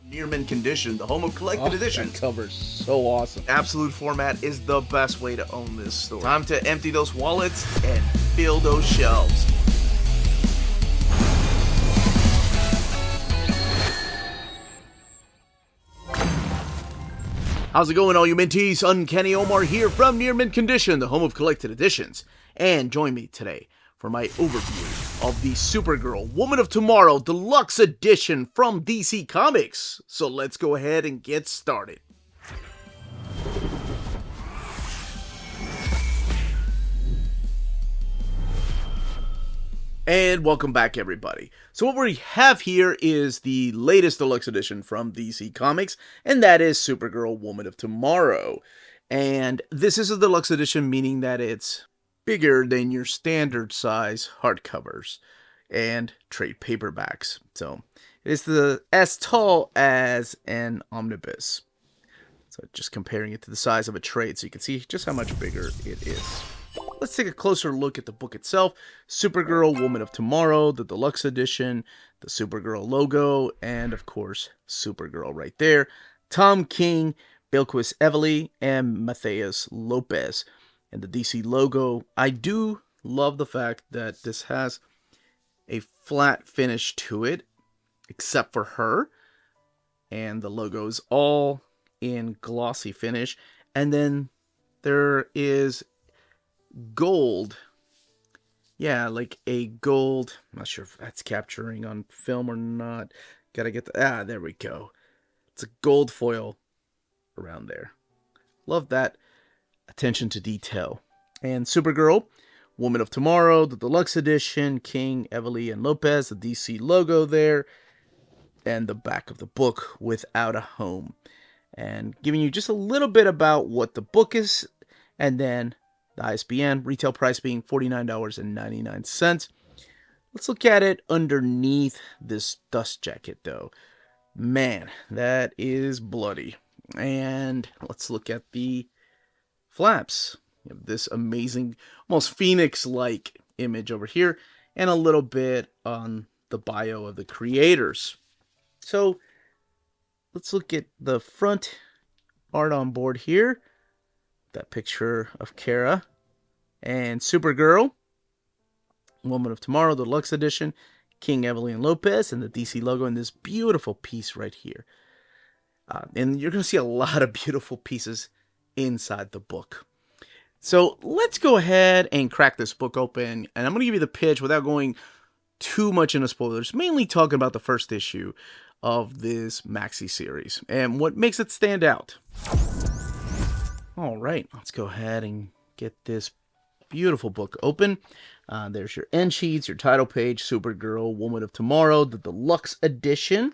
Near mint condition, the home of collected edition. That cover's so awesome. Absolute format is the best way to own this story. Time to empty those wallets and fill those shelves. How's it going, all you minties? Uncanny Omar here from Near Mint Condition, the home of collected editions. And join me today for my overview of the Supergirl Woman of Tomorrow Deluxe Edition from DC Comics. So let's go ahead and get started. And welcome back, everybody. So what we have here is the latest deluxe edition from DC Comics, and that is Supergirl Woman of Tomorrow. And this is a deluxe edition, meaning that it's bigger than your standard size hardcovers and trade paperbacks. So it's as tall as an omnibus. So just comparing it to the size of a trade, so you can see just how much bigger it is. Let's take a closer look at the book itself. Supergirl, Woman of Tomorrow, the Deluxe Edition, the Supergirl logo, and of course, Supergirl right there. Tom King, Bilquis Evely, and Matheus Lopez. And the DC logo, I do love the fact that this has a flat finish to it, except for her. And the logo is all in glossy finish. And then there is gold, like a gold, I'm not sure if that's capturing on film or not, gotta get there we go, it's a gold foil around there. Love that attention to detail. And Supergirl, Woman of Tomorrow, the Deluxe Edition, King, Evely, and Lopez, the DC logo there, and the back of the book, Without a Home, and giving you just a little bit about what the book is, and then the ISBN, retail price being $49.99. Let's look at it underneath this dust jacket, though. Man, that is bloody. And let's look at the flaps. You have this amazing, almost Phoenix-like image over here, and a little bit on the bio of the creators. So let's look at the front art on board here. That picture of Kara and Supergirl, Woman of Tomorrow, the Deluxe Edition, King, Evely, and Lopez, and the DC logo in this beautiful piece right here. And you're going to see a lot of beautiful pieces inside the book. So let's go ahead and crack this book open, and I'm going to give you the pitch without going too much into spoilers, mainly talking about the first issue of this maxi-series and what makes it stand out. All right, let's go ahead and get this beautiful book open. There's your end sheets, your title page, Supergirl, Woman of Tomorrow, the Deluxe Edition,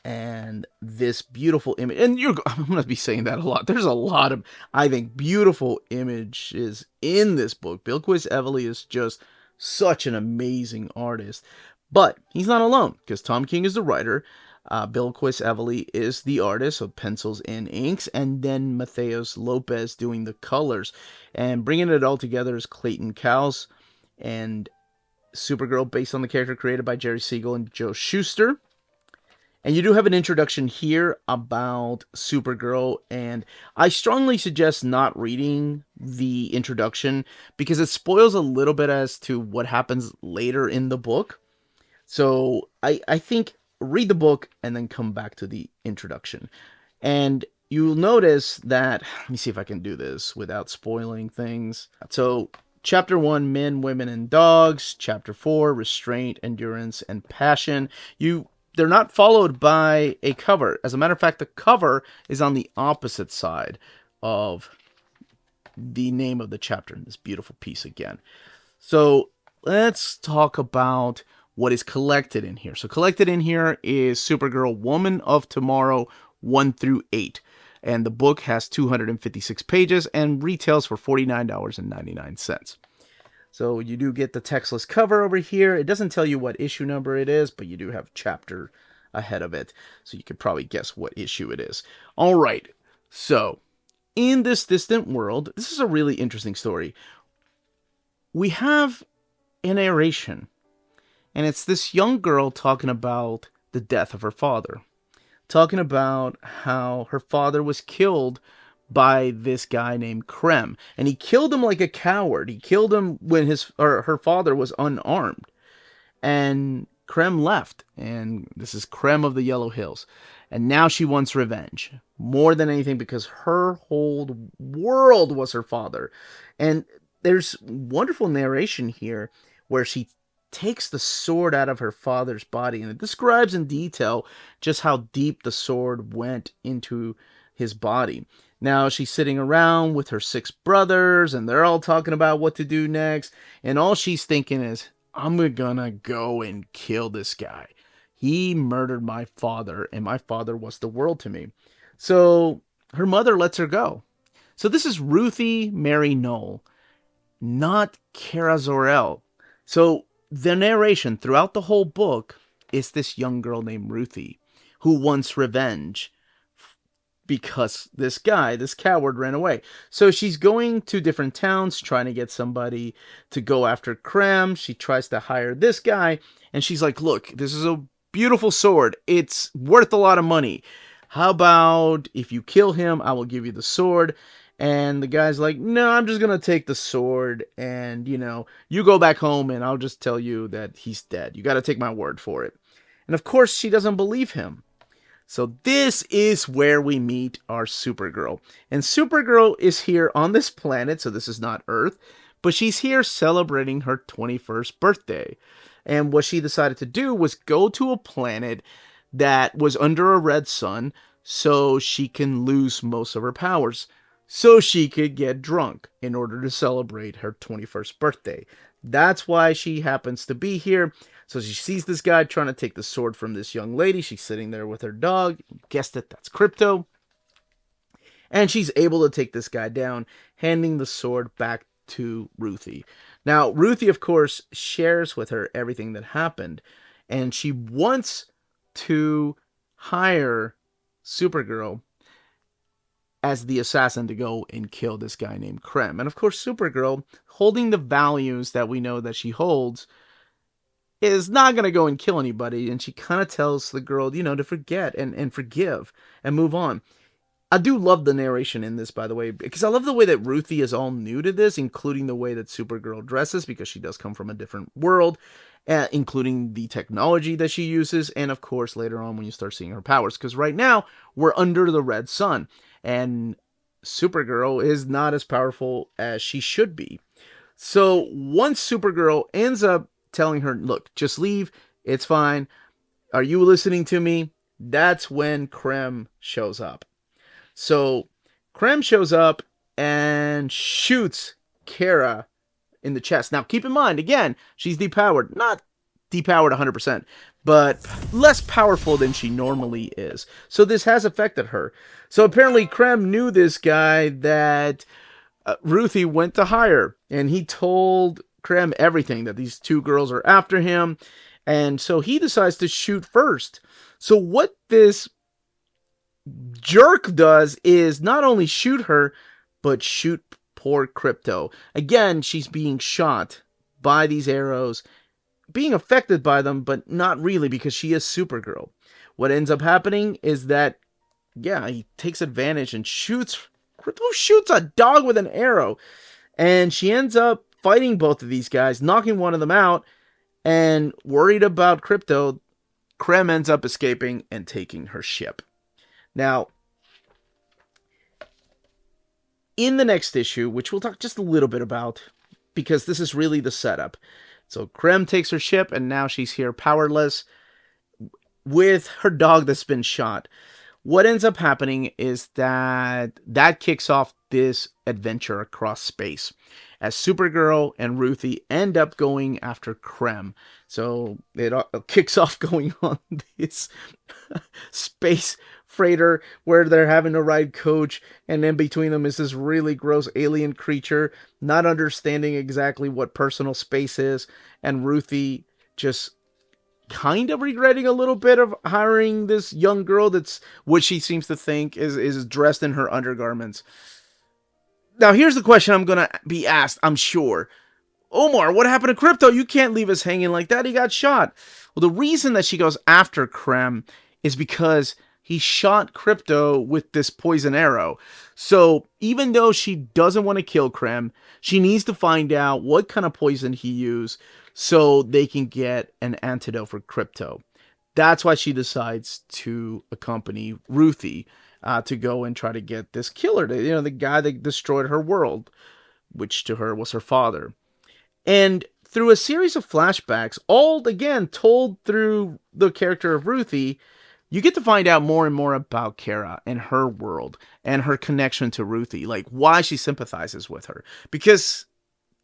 and this beautiful image. And I'm going to be saying that a lot. There's a lot of, I think, beautiful images in this book. Bilquis Evely is just such an amazing artist. But he's not alone, because Tom King is the writer. Bilquis Evely is the artist of pencils and inks, and then Matheus Lopez doing the colors. And bringing it all together is Clayton Cowles, and Supergirl, based on the character created by Jerry Siegel and Joe Shuster. And you do have an introduction here about Supergirl, and I strongly suggest not reading the introduction, because it spoils a little bit as to what happens later in the book. So I think read the book and then come back to the introduction. And you'll notice that, let me see if I can do this without spoiling things. So Chapter 1, Men, Women, and Dogs. Chapter 4, Restraint, Endurance, and Passion. They're not followed by a cover. As a matter of fact, the cover is on the opposite side of the name of the chapter in this beautiful piece again. So let's talk about what is collected in here. So collected in here is Supergirl, Woman of Tomorrow 1 through 8. And the book has 256 pages and retails for $49.99. So you do get the textless cover over here. It doesn't tell you what issue number it is, but you do have chapter ahead of it. So you could probably guess what issue it is. All right. So in this distant world, this is a really interesting story. We have a narration. And it's this young girl talking about the death of her father. talking about how her father was killed by this guy named Krem, and he killed him like a coward. He killed him when her father was unarmed, and Krem left, and this is Krem of the Yellow Hills, and now she wants revenge more than anything because her whole world was her father. And there's wonderful narration here where she takes the sword out of her father's body, and it describes in detail just how deep the sword went into his body. Now she's sitting around with her 6 brothers, and they're all talking about what to do next, and all she's thinking is, I'm gonna go and kill this guy. He murdered my father, and my father was the world to me. So her mother lets her go. So this is Ruthie Mary Knoll, not Kara Zor-El. So the narration throughout the whole book is this young girl named Ruthie who wants revenge because this guy, this coward, ran away. So she's going to different towns trying to get somebody to go after Krem. She tries to hire this guy, and she's like, look, this is a beautiful sword. It's worth a lot of money. How about if you kill him, I will give you the sword. And the guy's like, no, I'm just going to take the sword and, you go back home and I'll just tell you that he's dead. You got to take my word for it. And of course, she doesn't believe him. So this is where we meet our Supergirl. And Supergirl is here on this planet, so this is not Earth, but she's here celebrating her 21st birthday. And what she decided to do was go to a planet that was under a red sun so she can lose most of her powers, so she could get drunk in order to celebrate her 21st birthday. That's why she happens to be here. So she sees this guy trying to take the sword from this young lady. She's sitting there with her dog. Guessed it, that's Krypto. And she's able to take this guy down, handing the sword back to Ruthie. Now, Ruthie, of course, shares with her everything that happened. And she wants to hire Supergirl as the assassin to go and kill this guy named Krem. And of course, Supergirl, holding the values that we know that she holds, is not going to go and kill anybody. And she kind of tells the girl, to forget and forgive and move on. I do love the narration in this, by the way, because I love the way that Ruthie is all new to this, including the way that Supergirl dresses, because she does come from a different world, including the technology that she uses, and of course, later on when you start seeing her powers, because right now, we're under the red sun, and Supergirl is not as powerful as she should be. So once Supergirl ends up telling her, look, just leave, it's fine, are you listening to me? That's when Krem shows up. So Krem shows up and shoots Kara in the chest. Now, keep in mind, again, she's depowered. Not depowered 100%, but less powerful than she normally is. So this has affected her. So apparently Krem knew this guy that Ruthie went to hire, and he told Krem everything, that these 2 girls are after him, and so he decides to shoot first. So what this jerk does is not only shoot her, but shoot poor Krypto. Again, she's being shot by these arrows, being affected by them, but not really, because she is Supergirl. What ends up happening is that, he takes advantage and shoots. Krypto shoots a dog with an arrow, and she ends up fighting both of these guys, knocking one of them out, and worried about Krypto, Krem ends up escaping and taking her ship. Now, in the next issue, which we'll talk just a little bit about, because this is really the setup. So Krem takes her ship, and now she's here powerless with her dog that's been shot. What ends up happening is that kicks off this adventure across space, as Supergirl and Ruthie end up going after Krem. So it kicks off going on this space freighter where they're having to ride coach, and then between them is this really gross alien creature, not understanding exactly what personal space is, and Ruthie just kind of regretting a little bit of hiring this young girl that's what she seems to think is dressed in her undergarments. Now, here's the question I'm going to be asked, I'm sure. Omar, what happened to Krypto? You can't leave us hanging like that. He got shot. Well, the reason that she goes after Krem is because he shot Krypto with this poison arrow. So even though she doesn't want to kill Krem, she needs to find out what kind of poison he used so they can get an antidote for Krypto. That's why she decides to accompany Ruthie to go and try to get this killer, the guy that destroyed her world, which to her was her father. And through a series of flashbacks, all again told through the character of Ruthie, you get to find out more and more about Kara and her world and her connection to Ruthie, like why she sympathizes with her. Because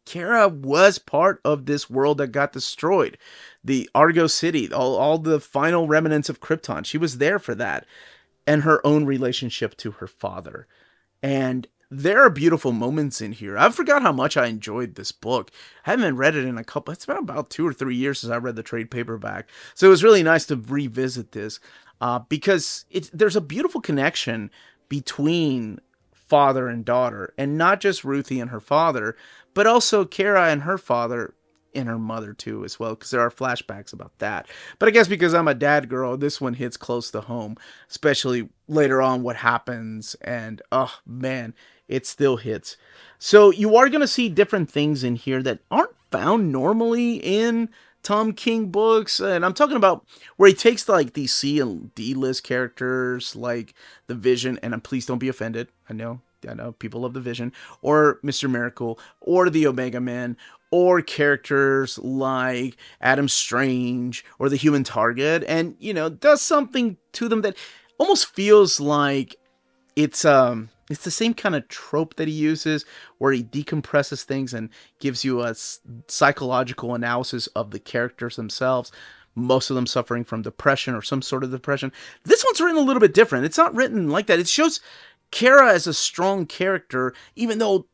Kara was part of this world that got destroyed. The Argo City, all the final remnants of Krypton. She was there for that. And her own relationship to her father. And there are beautiful moments in here. I forgot how much I enjoyed this book. I haven't read it in it's been about 2 or 3 years since I read the trade paperback. So it was really nice to revisit this because there's a beautiful connection between father and daughter, and not just Ruthie and her father, but also Kara and her father and her mother too as well, because there are flashbacks about that. But I guess because I'm a dad girl, this one hits close to home, especially later on what happens, and oh man, it still hits. So you are going to see different things in here that aren't found normally in Tom King books, and I'm talking about where he takes like these C and D list characters like the Vision, and please don't be offended, I know people love the Vision, or Mr. Miracle, or the Omega Man, or characters like Adam Strange or the Human Target, and does something to them that almost feels like it's the same kind of trope that he uses, where he decompresses things and gives you a psychological analysis of the characters themselves, most of them suffering from depression or some sort of depression. This one's written a little bit different. It's not written like that. It shows Kara as a strong character, even though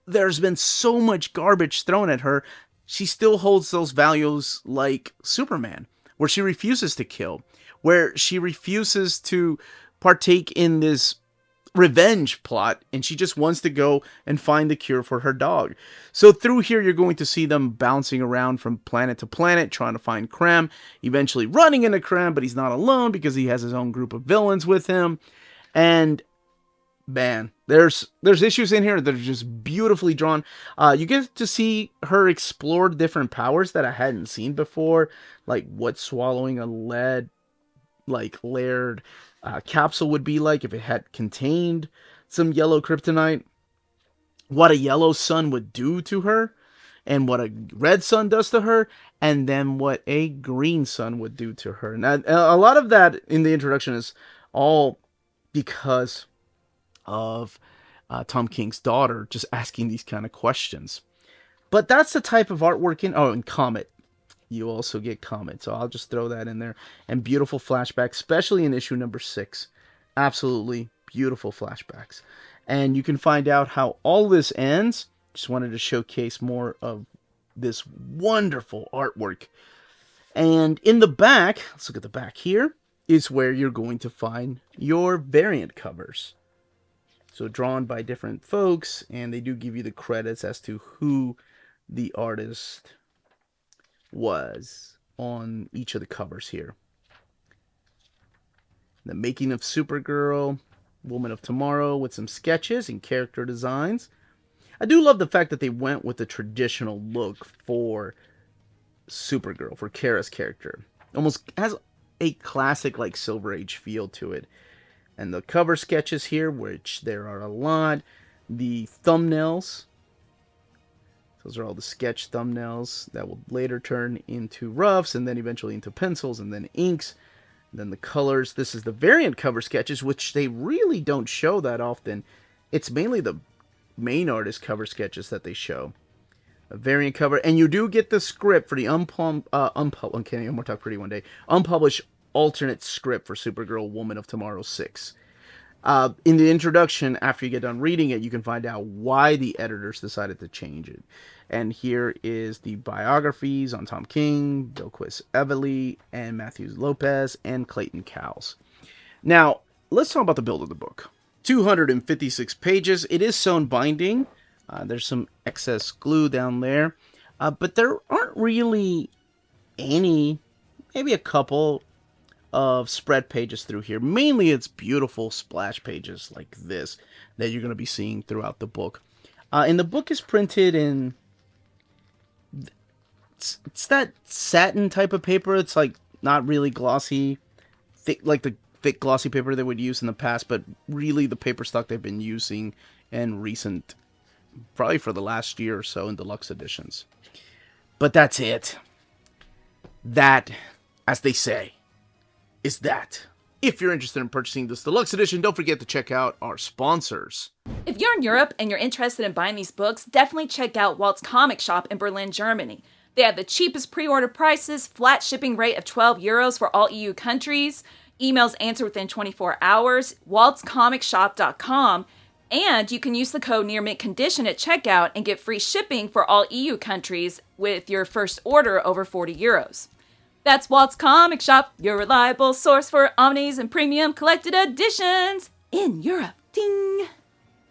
there's been so much garbage thrown at her. She still holds those values like Superman, where she refuses to kill, where she refuses to partake in this revenge plot, and she just wants to go and find the cure for her dog. So through here, you're going to see them bouncing around from planet to planet, trying to find Krem, eventually running into Krem, but he's not alone because he has his own group of villains with him. And man, there's issues in here that are just beautifully drawn. You get to see her explore different powers that I hadn't seen before, like what swallowing a lead, like layered capsule would be like if it had contained some yellow kryptonite, what a yellow sun would do to her, and what a red sun does to her, and then what a green sun would do to her. Now, a lot of that in the introduction is all because of Tom King's daughter just asking these kind of questions. But that's the type of artwork in Comet. You also get Comet, so I'll just throw that in there. And beautiful flashbacks, especially in issue number 6. Absolutely beautiful flashbacks. And you can find out how all this ends. Just wanted to showcase more of this wonderful artwork. And in the back, let's look at the back here, is where you're going to find your variant covers. So drawn by different folks, and they do give you the credits as to who the artist was on each of the covers here. The making of Supergirl, Woman of Tomorrow, with some sketches and character designs. I do love the fact that they went with the traditional look for Supergirl, for Kara's character. Almost has a classic like Silver Age feel to it. And the cover sketches here, which there are a lot. The thumbnails. Those are all the sketch thumbnails that will later turn into roughs, and then eventually into pencils, and then inks. And then the colors. This is the variant cover sketches, which they really don't show that often. It's mainly the main artist cover sketches that they show. A variant cover. And you do get the script for the unpublished alternate script for Supergirl Woman of Tomorrow 6. In the introduction, after you get done reading it, you can find out why the editors decided to change it. And here is the biographies on Tom King, Bilquis Evely, and Matthew Lopez, and Clayton Cowles. Now, let's talk about the build of the book. 256 pages. It is sewn binding. There's some excess glue down there. But there aren't really any, maybe a couple of spread pages through here. Mainly it's beautiful splash pages like this that you're going to be seeing throughout the book. And the book is printed in... It's that satin type of paper. It's like not really glossy, thick, like the thick glossy paper they would use in the past, but really the paper stock they've been using in recent, probably for the last year or so in deluxe editions. But that's it. That, as they say, is that. If you're interested in purchasing this deluxe edition, don't forget to check out our sponsors. If you're in Europe and you're interested in buying these books, definitely check out Walt's Comic Shop in Berlin, Germany. They have the cheapest pre-order prices, flat shipping rate of €12 for all EU countries, emails answered within 24 hours, waltscomicshop.com, and you can use the code nearmintcon at checkout and get free shipping for all EU countries with your first order over €40. That's Walt's Comic Shop, your reliable source for omnis and premium collected editions in Europe. Ding!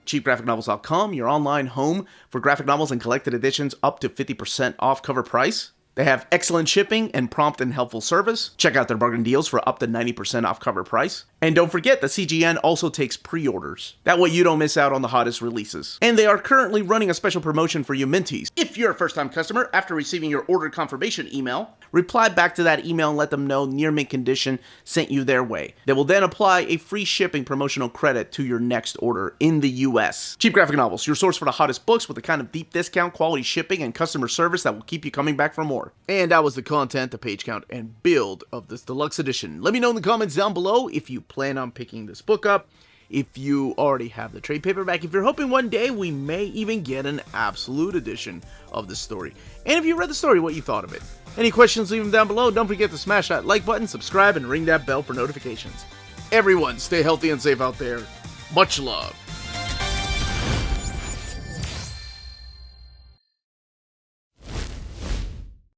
cheapgraphicnovels.com, your online home for graphic novels and collected editions up to 50% off cover price. They have excellent shipping and prompt and helpful service. Check out their bargain deals for up to 90% off cover price. And don't forget, the CGN also takes pre-orders. That way you don't miss out on the hottest releases. And they are currently running a special promotion for you Minties. If you're a first-time customer, after receiving your order confirmation email, reply back to that email and let them know Near Mint Condition sent you their way. They will then apply a free shipping promotional credit to your next order in the US. Cheap Graphic Novels, your source for the hottest books with the kind of deep discount, quality shipping, and customer service that will keep you coming back for more. And that was the content, the page count, and build of this deluxe edition. Let me know in the comments down below if you plan on picking this book up, if you already have the trade paperback, if you're hoping one day we may even get an absolute edition of this story, and if you read the story, what you thought of it. Any questions, leave them down below. Don't forget to smash that like button, subscribe, and ring that bell for notifications. Everyone, stay healthy and safe out there. Much love.